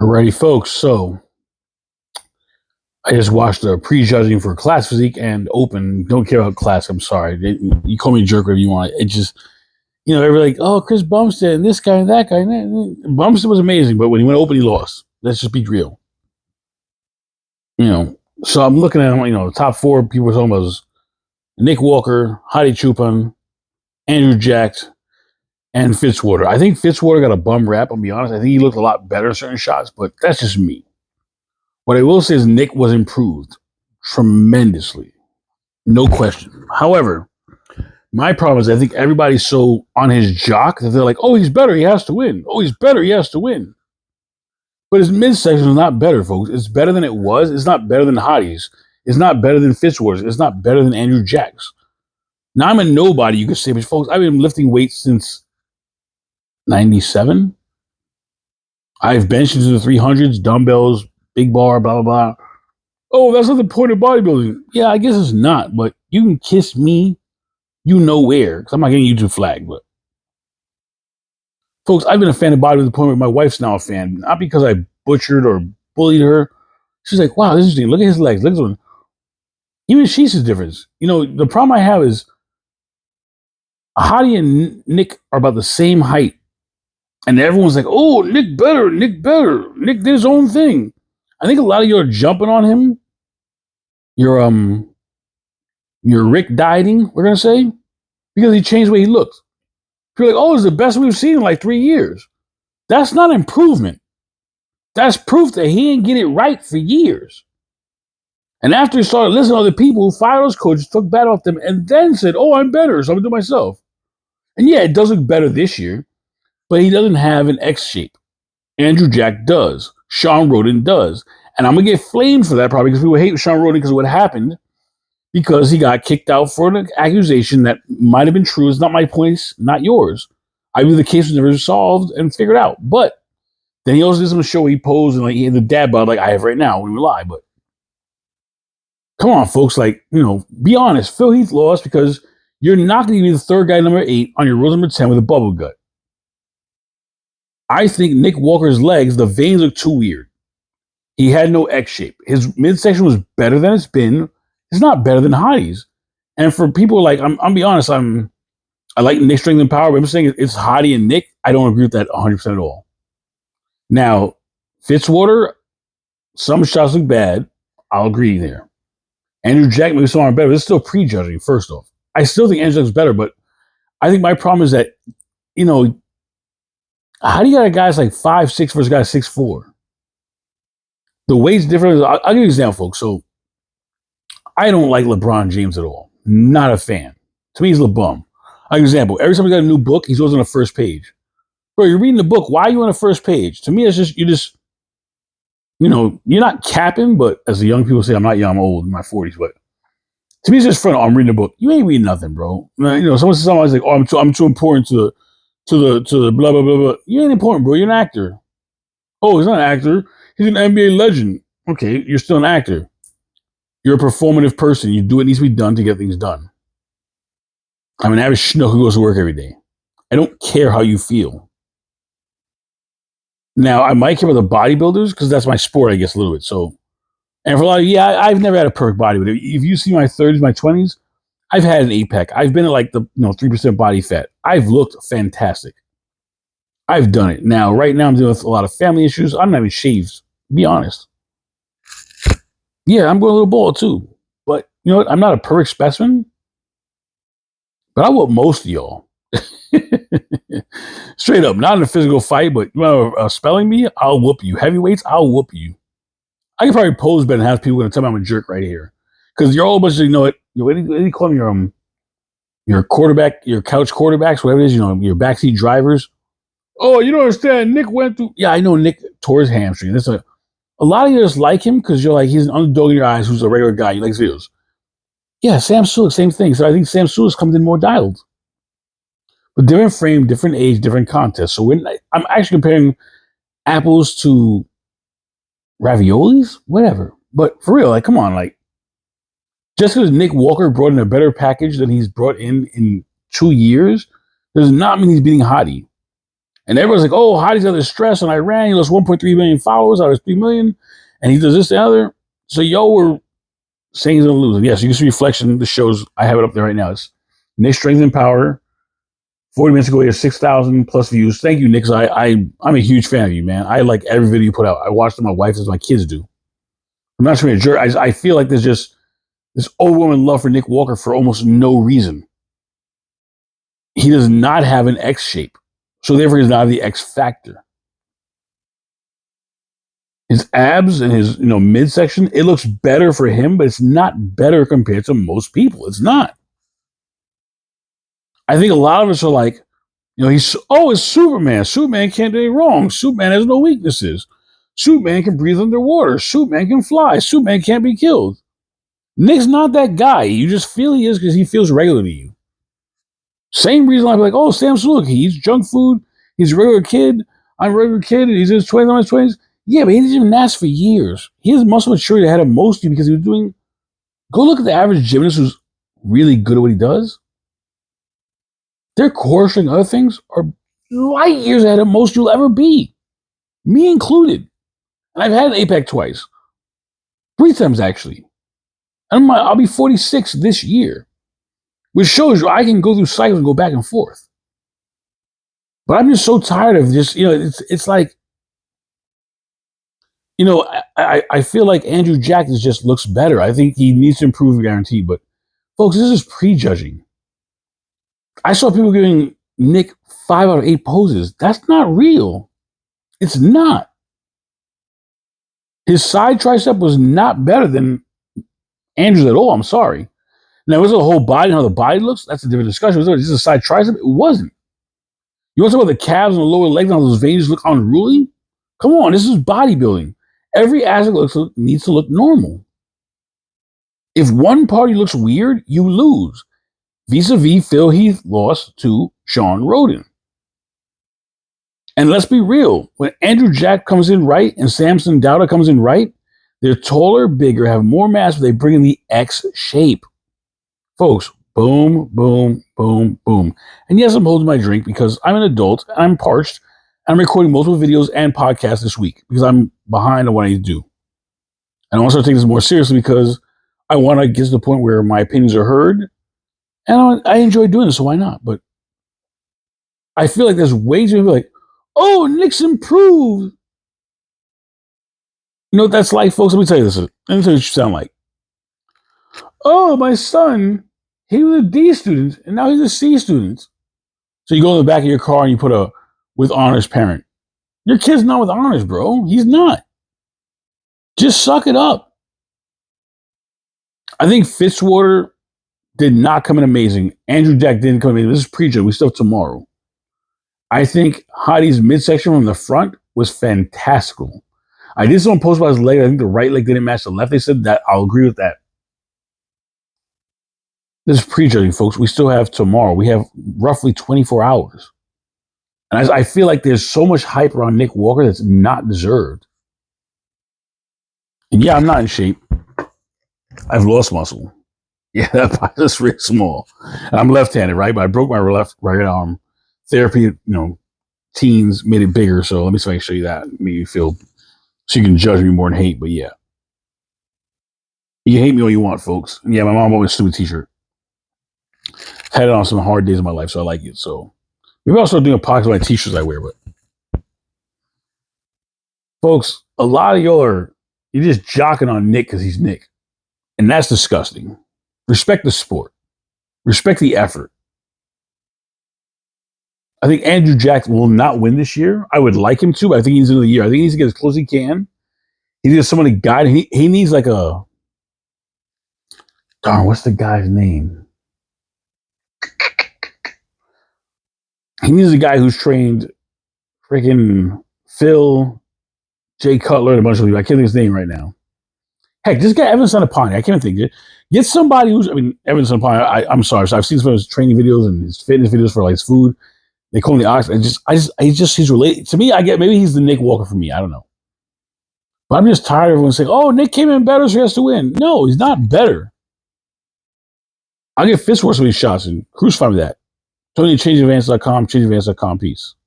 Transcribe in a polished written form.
Alrighty, folks. So I just watched the prejudging for Class Physique and Open. Don't care about Class. I'm sorry. You call me a jerk whatever you want. It just, everybody like, oh, Chris Bumstead and this guy and that guy. Bumstead was amazing, but when he went Open, he lost. Let's just be real. So I'm looking at him. The top four people were talking about was Nick Walker, Hadi Choopan, Andrew Jack, and Fitzwater. I think Fitzwater got a bum rap. I'll be honest. I think he looked a lot better in certain shots, but that's just me. What I will say is Nick was improved tremendously. No question. However, my problem is I think everybody's so on his jock that they're like, oh, he's better. He has to win. Oh, he's better. He has to win. But his midsection is not better, folks. It's better than it was. It's not better than Hadi's. It's not better than Fitzwater's. It's not better than Andrew Jack's. Now, I'm a nobody, you could say, but folks, I've been lifting weights since 97. I've benched into the 300s, dumbbells, big bar, blah, blah, blah. Oh, that's not the point of bodybuilding. Yeah, I guess it's not, but you can kiss me, where, because I'm not getting YouTube flagged. But folks, I've been a fan of bodybuilding to the point where my wife's now a fan, not because I butchered or bullied her. She's like, wow, this is interesting. Look at his legs. Look at this one. Even she sees the difference. The problem I have is Hadi and Nick are about the same height. And everyone's like, oh, Nick better. Nick did his own thing. I think a lot of you are jumping on him. You're Rick dieting, we're gonna say, because he changed the way he looked. You're like, oh, it's the best we've seen in like 3 years. That's not improvement. That's proof that he didn't get it right for years. And after he started listening to other people who fired those coaches, took bad off them, and then said, oh, I'm better, so I'm gonna do it myself. And yeah, it does look better this year, but he doesn't have an X shape. Andrew Jack does. Sean Roden does. And I'm going to get flamed for that probably because people hate Sean Roden because of what happened, because he got kicked out for an accusation that might have been true. It's not my point, not yours. I believe the case was never solved and figured out. But then he also did some show he posed and like he had the dad bod like I have right now when we lie. But come on, folks. Be honest. Phil Heath lost because you're not going to be the third guy, number 8, on your row number 10 with a bubble gut. I think Nick Walker's legs, the veins look too weird. He had no X shape. His midsection was better than it's been. It's not better than Hadi's. And for people like, I'm be honest, I like Nick strength and power, but I'm saying it's Hadi and Nick. I don't agree with that 100% at all. Now, Fitzwater, some shots look bad. I'll agree there. Andrew Jack, maybe some are better, but it's still prejudging, first off. I still think Andrew Jack's better, but I think my problem is that, how do you got a guy's like 5'6" versus a guy 6'4"? The weight's different. I'll give you an example, folks. So I don't like LeBron James at all. Not a fan. To me, he's a bum. Like example, every time we got a new book, he's always on the first page. Bro, you're reading the book. Why are you on the first page? To me, it's just, you're not capping, but as the young people say, I'm not young, I'm old, in my 40s, but to me, it's just fun. Oh, I'm reading a book. You ain't reading nothing, bro. Someone's like, oh, I'm too important to the blah, blah, blah, blah. You ain't important, bro. You're an actor. Oh, he's not an actor. He's an NBA legend. Okay, you're still an actor. You're a performative person. You do what needs to be done to get things done. I'm an average schnook who goes to work every day. I don't care how you feel. Now, I might care about the bodybuilders because that's my sport, I guess, a little bit. So, and for a lot of, I've never had a perfect body. But if you see my 30s, my 20s, I've had an 8-pack. I've been at like the 3% body fat. I've looked fantastic. I've done it. Now, right now, I'm dealing with a lot of family issues. I'm not even shaved, to be honest. Yeah, I'm going a little bald too. But you know what? I'm not a perfect specimen. But I whoop most of y'all. Straight up. Not in a physical fight, but spelling me, I'll whoop you. Heavyweights, I'll whoop you. I can probably pose better and have people going to tell me I'm a jerk right here. Because you're all a bunch of, what do you call them? Your quarterback, your couch quarterbacks, whatever it is, your backseat drivers. Oh, you don't understand. Nick went through. Yeah, I know Nick tore his hamstring. That's a lot of you just like him because you're like, he's an underdog in your eyes who's a regular guy. You like his videos. Yeah, Sam Sulek, same thing. So I think Sam Sulek comes in more dialed. But different frame, different age, different contest. So I'm actually comparing apples to raviolis, whatever. But for real, come on, just because Nick Walker brought in a better package than he's brought in 2 years, does not mean he's beating Hadi. And everyone's like, oh, Hottie's under stress on Iran. He lost 1.3 million followers out of 3 million. And he does this and the other. So y'all were saying he's going to lose. And yes, you can see reflection. The shows, I have it up there right now. It's Nick Strength and Power. 40 minutes ago, he had 6,000 plus views. Thank you, Nick. I'm a huge fan of you, man. I like every video you put out. I watch them, my wife, as my kids do. I'm not trying to be a jerk. I feel like there's just this overwhelming love for Nick Walker for almost no reason. He does not have an X shape. So therefore, he's not the X factor. His abs and his midsection, it looks better for him, but it's not better compared to most people. It's not. I think a lot of us are like, it's Superman. Superman can't do anything wrong. Superman has no weaknesses. Superman can breathe underwater. Superman can fly. Superman can't be killed. Nick's not that guy. You just feel he is because he feels regular to you. Same reason I'd be like, oh, Sam Sulek, he eats junk food. He's a regular kid. I'm a regular kid. And he's in his 20s, I'm in his 20s. Yeah, but he didn't gymnast for years. He has muscle maturity ahead of most of you because he was doing. Go look at the average gymnast who's really good at what he does. Their core strength and other things are light years ahead of most you'll ever be. Me included. And I've had an APEC twice. 3 times, actually. And I'll be 46 this year. Which shows you I can go through cycles and go back and forth. But I'm just so tired of just, it's like, I feel like Andrew Jack just looks better. I think he needs to improve, guaranteed. But, folks, this is prejudging. I saw people giving Nick 5 out of 8 poses. That's not real. It's not. His side tricep was not better than Andrew's at all. I'm sorry. Now, was it the whole body and how the body looks? That's a different discussion. Was it just a side tricep? It wasn't. You want to talk about the calves and the lower legs and how those veins look unruly? Come on, this is bodybuilding. Every aspect needs to look normal. If one party looks weird, you lose. Vis-a-vis Phil Heath lost to Sean Roden. And let's be real. When Andrew Jack comes in right and Samson Dowda comes in right, they're taller, bigger, have more mass, but they bring in the X shape. Folks, boom, boom, boom, boom. And yes, I'm holding my drink because I'm an adult, I'm parched, and I'm recording multiple videos and podcasts this week because I'm behind on what I need to do. And I want to start taking this more seriously because I want to get to the point where my opinions are heard. And I enjoy doing this, so why not? But I feel like there's ways to be like, oh, Nick's improved. You know what that's like, folks? Let me tell you this. Let me tell you what you sound like. Oh, my son, he was a D student, and now he's a C student. So you go in the back of your car and you put a with honors parent. Your kid's not with honors, bro. He's not. Just suck it up. I think Fitzwater did not come in amazing. Andrew Jack didn't come in amazing. This is pre-judge. We still have tomorrow. I think Hottie's midsection from the front was fantastical. I did someone post about his leg. I think the right leg didn't match the left. They said that. I'll agree with that. This is pre-judging, folks. We still have tomorrow. We have roughly 24 hours. And I feel like there's so much hype around Nick Walker that's not deserved. And yeah, I'm not in shape. I've lost muscle. Yeah, that pie is real small. And I'm left-handed, right? But I broke my right arm. Therapy, teens made it bigger. So let me see if I can show you that. Make you feel so you can judge me more than hate. But yeah. You can hate me all you want, folks. And yeah, my mom bought me a stupid t-shirt. Had it on some hard days of my life, so I like it. So maybe I'll start doing a podcast of my t-shirts I wear. But folks, a lot of you're just jocking on Nick because he's Nick. And that's disgusting. Respect the sport. Respect the effort. I think Andrew Jack will not win this year. I would like him to, but I think he's into the year. I think he needs to get as close as he can. He needs someone to guide him. He needs like a... Darn, what's the guy's name? He needs a guy who's trained freaking Phil, Jay Cutler, and a bunch of people. I can't think of his name right now. Heck, just get Evan Sonapani. I can't think of it. Get somebody who's... Evan Sonapani, I'm sorry. So I've seen some of his training videos and his fitness videos for like his food. They call him the ox. He's related to me. I get maybe he's the Nick Walker for me. I don't know, but I'm just tired of everyone saying, "Oh, Nick came in better, so he has to win." No, he's not better. I'll give Fitzwater some of these shots and crucify with that. Tony at changeadvance.com, changeadvance.com. Peace.